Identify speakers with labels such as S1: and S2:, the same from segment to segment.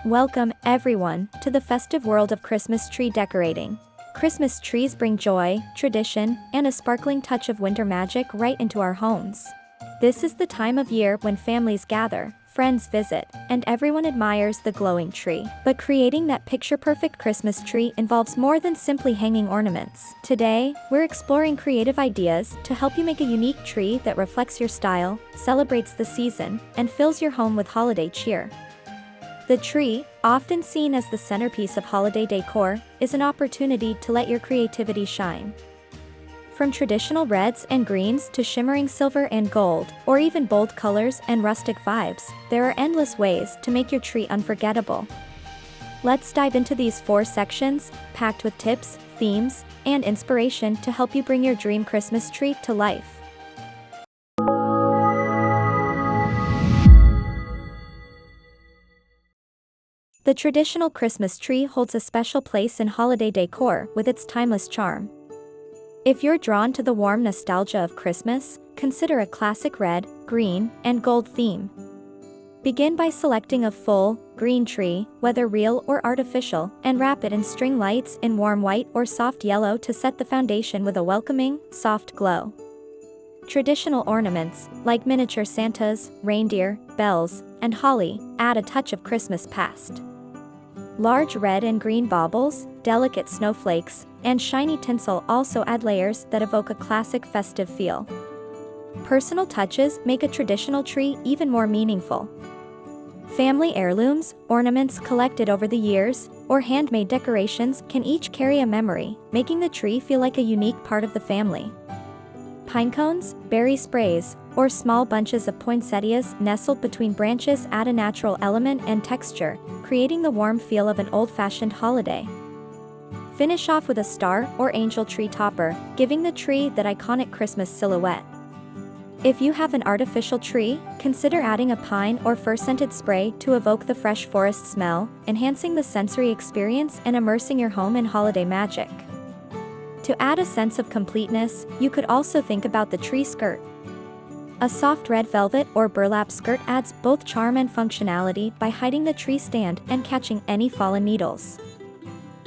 S1: Welcome, everyone, to the festive world of Christmas tree decorating. Christmas trees bring joy, tradition, and a sparkling touch of winter magic right into our homes. This is the time of year when families gather, friends visit, and everyone admires the glowing tree. But creating that picture-perfect Christmas tree involves more than simply hanging ornaments. Today, we're exploring creative ideas to help you make a unique tree that reflects your style, celebrates the season, and fills your home with holiday cheer. The tree, often seen as the centerpiece of holiday decor, is an opportunity to let your creativity shine. From traditional reds and greens to shimmering silver and gold, or even bold colors and rustic vibes, there are endless ways to make your tree unforgettable. Let's dive into these 4 sections, packed with tips, themes, and inspiration to help you bring your dream Christmas tree to life. The traditional Christmas tree holds a special place in holiday decor with its timeless charm. If you're drawn to the warm nostalgia of Christmas, consider a classic red, green, and gold theme. Begin by selecting a full, green tree, whether real or artificial, and wrap it in string lights in warm white or soft yellow to set the foundation with a welcoming, soft glow. Traditional ornaments, like miniature Santas, reindeer, bells, and holly, add a touch of Christmas past. Large red and green baubles, delicate snowflakes, and shiny tinsel also add layers that evoke a classic festive feel. Personal touches make a traditional tree even more meaningful. Family heirlooms, ornaments collected over the years, or handmade decorations can each carry a memory, making the tree feel like a unique part of the family. Pine cones, berry sprays, or small bunches of poinsettias nestled between branches add a natural element and texture, creating the warm feel of an old-fashioned holiday. Finish off with a star or angel tree topper, giving the tree that iconic Christmas silhouette. If you have an artificial tree, consider adding a pine or fir-scented spray to evoke the fresh forest smell, enhancing the sensory experience and immersing your home in holiday magic. To add a sense of completeness, you could also think about the tree skirt. A soft red velvet or burlap skirt adds both charm and functionality by hiding the tree stand and catching any fallen needles.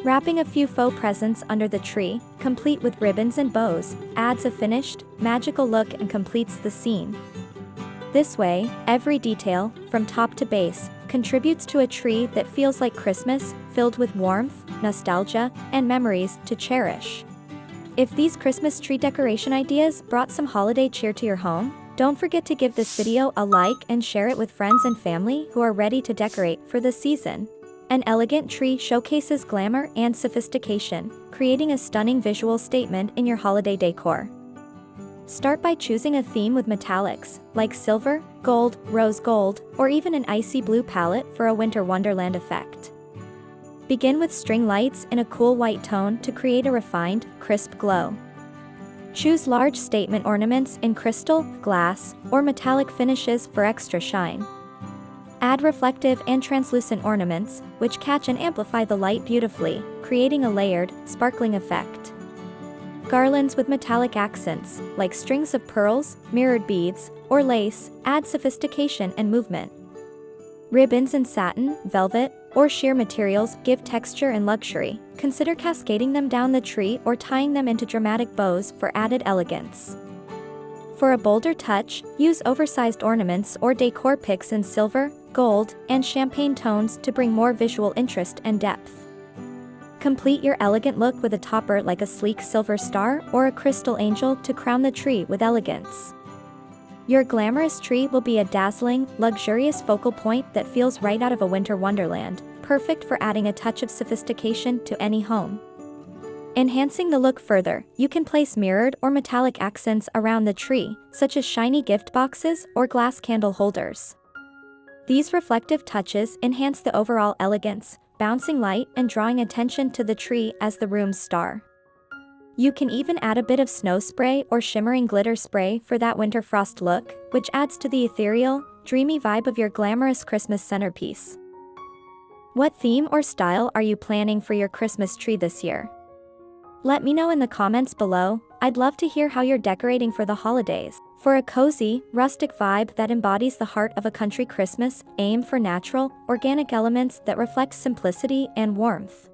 S1: Wrapping a few faux presents under the tree, complete with ribbons and bows, adds a finished, magical look and completes the scene. This way, every detail, from top to base, contributes to a tree that feels like Christmas, filled with warmth, nostalgia, and memories to cherish. If these Christmas tree decoration ideas brought some holiday cheer to your home, don't forget to give this video a like and share it with friends and family who are ready to decorate for the season. An elegant tree showcases glamour and sophistication, creating a stunning visual statement in your holiday decor. Start by choosing a theme with metallics, like silver, gold, rose gold, or even an icy blue palette for a winter wonderland effect. Begin with string lights in a cool white tone to create a refined, crisp glow. Choose large statement ornaments in crystal, glass, or metallic finishes for extra shine. Add reflective and translucent ornaments, which catch and amplify the light beautifully, creating a layered, sparkling effect. Garlands with metallic accents, like strings of pearls, mirrored beads, or lace, add sophistication and movement. Ribbons in satin, velvet, or sheer materials give texture and luxury. Consider cascading them down the tree or tying them into dramatic bows for added elegance. For a bolder touch, use oversized ornaments or decor picks in silver, gold, and champagne tones to bring more visual interest and depth. Complete your elegant look with a topper like a sleek silver star or a crystal angel to crown the tree with elegance. Your glamorous tree will be a dazzling, luxurious focal point that feels right out of a winter wonderland, perfect for adding a touch of sophistication to any home. Enhancing the look further, you can place mirrored or metallic accents around the tree, such as shiny gift boxes or glass candle holders. These reflective touches enhance the overall elegance, bouncing light and drawing attention to the tree as the room's star. You can even add a bit of snow spray or shimmering glitter spray for that winter frost look, which adds to the ethereal, dreamy vibe of your glamorous Christmas centerpiece. What theme or style are you planning for your Christmas tree this year? Let me know in the comments below. I'd love to hear how you're decorating for the holidays. For a cozy, rustic vibe that embodies the heart of a country Christmas, aim for natural, organic elements that reflect simplicity and warmth.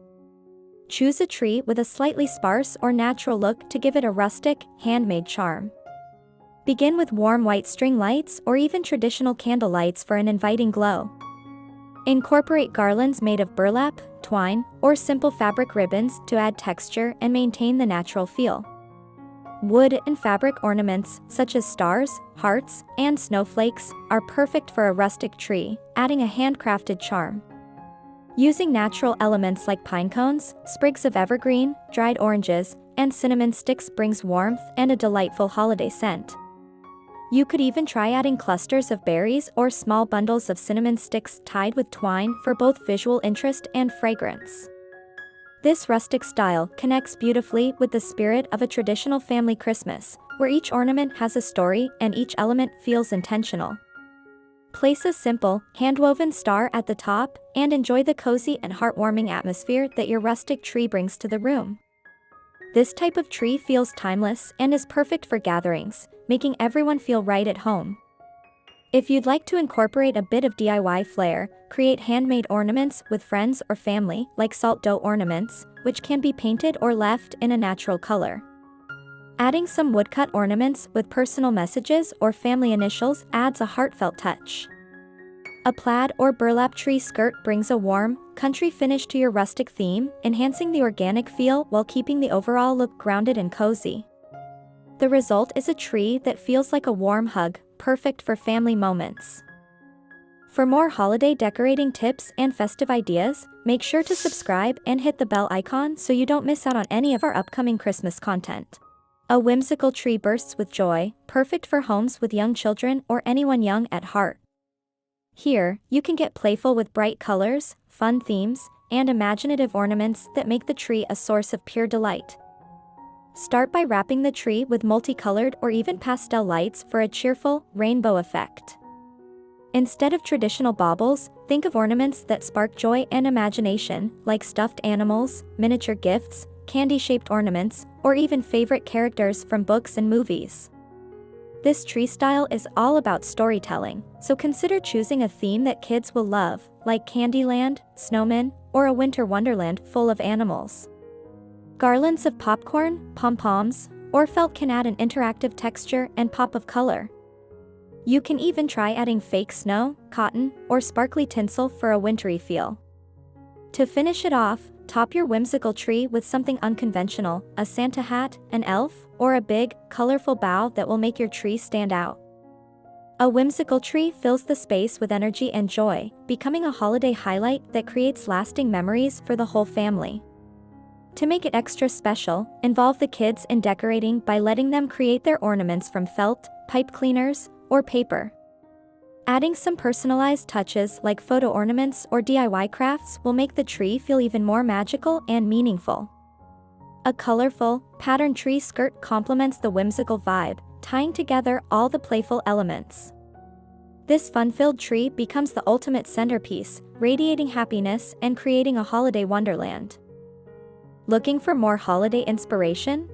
S1: Choose a tree with a slightly sparse or natural look to give it a rustic, handmade charm. Begin with warm white string lights or even traditional candle lights for an inviting glow. Incorporate garlands made of burlap, twine, or simple fabric ribbons to add texture and maintain the natural feel. Wood and fabric ornaments, such as stars, hearts, and snowflakes, are perfect for a rustic tree, adding a handcrafted charm. Using natural elements like pine cones, sprigs of evergreen, dried oranges, and cinnamon sticks brings warmth and a delightful holiday scent. You could even try adding clusters of berries or small bundles of cinnamon sticks tied with twine for both visual interest and fragrance. This rustic style connects beautifully with the spirit of a traditional family Christmas, where each ornament has a story and each element feels intentional. Place a simple, hand-woven star at the top and enjoy the cozy and heartwarming atmosphere that your rustic tree brings to the room. This type of tree feels timeless and is perfect for gatherings, making everyone feel right at home. If you'd like to incorporate a bit of DIY flair, create handmade ornaments with friends or family, like salt dough ornaments, which can be painted or left in a natural color. Adding some woodcut ornaments with personal messages or family initials adds a heartfelt touch. A plaid or burlap tree skirt brings a warm, country finish to your rustic theme, enhancing the organic feel while keeping the overall look grounded and cozy. The result is a tree that feels like a warm hug, perfect for family moments. For more holiday decorating tips and festive ideas, make sure to subscribe and hit the bell icon so you don't miss out on any of our upcoming Christmas content. A whimsical tree bursts with joy, perfect for homes with young children or anyone young at heart. Here, you can get playful with bright colors, fun themes, and imaginative ornaments that make the tree a source of pure delight. Start by wrapping the tree with multicolored or even pastel lights for a cheerful, rainbow effect. Instead of traditional baubles, think of ornaments that spark joy and imagination, like stuffed animals, miniature gifts, candy-shaped ornaments, or even favorite characters from books and movies. This tree style is all about storytelling, so consider choosing a theme that kids will love, like Candyland, snowmen, or a winter wonderland full of animals. Garlands of popcorn, pom-poms, or felt can add an interactive texture and pop of color. You can even try adding fake snow, cotton, or sparkly tinsel for a wintry feel. To finish it off, top your whimsical tree with something unconventional, a Santa hat, an elf, or a big, colorful bough that will make your tree stand out. A whimsical tree fills the space with energy and joy, becoming a holiday highlight that creates lasting memories for the whole family. To make it extra special, involve the kids in decorating by letting them create their ornaments from felt, pipe cleaners, or paper. Adding some personalized touches like photo ornaments or DIY crafts will make the tree feel even more magical and meaningful. A colorful, patterned tree skirt complements the whimsical vibe, tying together all the playful elements. This fun-filled tree becomes the ultimate centerpiece, radiating happiness and creating a holiday wonderland. Looking for more holiday inspiration?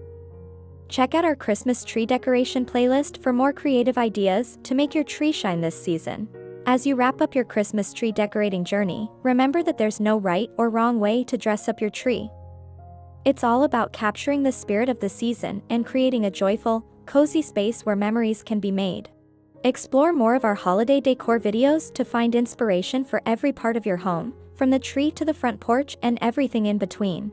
S1: Check out our Christmas tree decoration playlist for more creative ideas to make your tree shine this season. As you wrap up your Christmas tree decorating journey, remember that there's no right or wrong way to dress up your tree. It's all about capturing the spirit of the season and creating a joyful, cozy space where memories can be made. Explore more of our holiday decor videos to find inspiration for every part of your home, from the tree to the front porch and everything in between.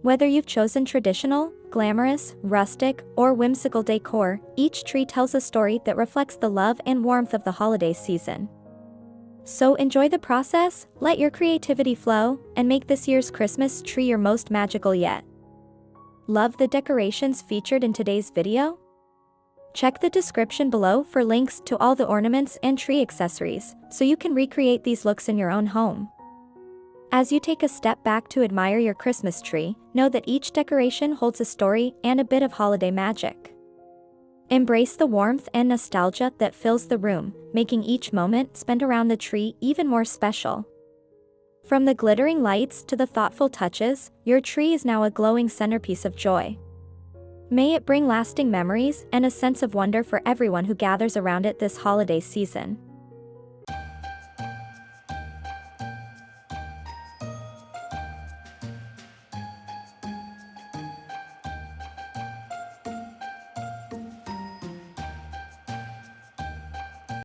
S1: Whether you've chosen traditional, glamorous, rustic, or whimsical decor, each tree tells a story that reflects the love and warmth of the holiday season. So enjoy the process, let your creativity flow, and make this year's Christmas tree your most magical yet. Love the decorations featured in today's video? Check the description below for links to all the ornaments and tree accessories, so you can recreate these looks in your own home. As you take a step back to admire your Christmas tree, know that each decoration holds a story and a bit of holiday magic. Embrace the warmth and nostalgia that fills the room, making each moment spent around the tree even more special. From the glittering lights to the thoughtful touches, your tree is now a glowing centerpiece of joy. May it bring lasting memories and a sense of wonder for everyone who gathers around it this holiday season.